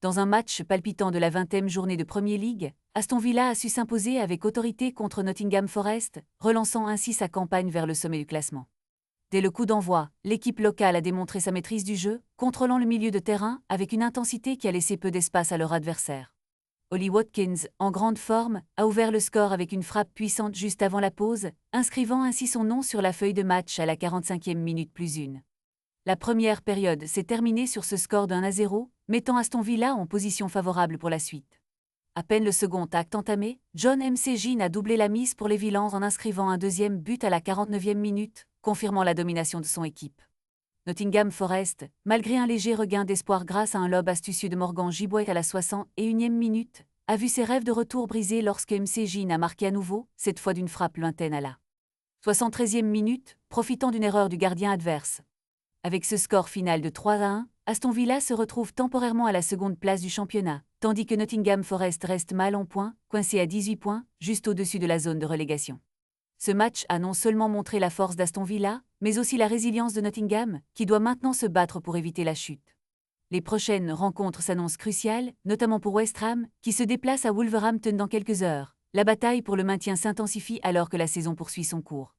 Dans un match palpitant de la 20e journée de Premier League, Aston Villa a su s'imposer avec autorité contre Nottingham Forest, relançant ainsi sa campagne vers le sommet du classement. Dès le coup d'envoi, l'équipe locale a démontré sa maîtrise du jeu, contrôlant le milieu de terrain avec une intensité qui a laissé peu d'espace à leur adversaire. Ollie Watkins, en grande forme, a ouvert le score avec une frappe puissante juste avant la pause, inscrivant ainsi son nom sur la feuille de match à la 45e minute plus une. La première période s'est terminée sur ce score de 1-0, mettant Aston Villa en position favorable pour la suite. À peine le second acte entamé, John McGinn a doublé la mise pour les Villans en inscrivant un deuxième but à la 49e minute, confirmant la domination de son équipe. Nottingham Forest, malgré un léger regain d'espoir grâce à un lob astucieux de Morgan Gibbouet à la 61e minute, a vu ses rêves de retour brisés lorsque McGinn a marqué à nouveau, cette fois d'une frappe lointaine à la 73e minute, profitant d'une erreur du gardien adverse. Avec ce score final de 3-1, Aston Villa se retrouve temporairement à la seconde place du championnat, tandis que Nottingham Forest reste mal en point, coincé à 18 points, juste au-dessus de la zone de relégation. Ce match a non seulement montré la force d'Aston Villa, mais aussi la résilience de Nottingham, qui doit maintenant se battre pour éviter la chute. Les prochaines rencontres s'annoncent cruciales, notamment pour West Ham, qui se déplace à Wolverhampton dans quelques heures. La bataille pour le maintien s'intensifie alors que la saison poursuit son cours.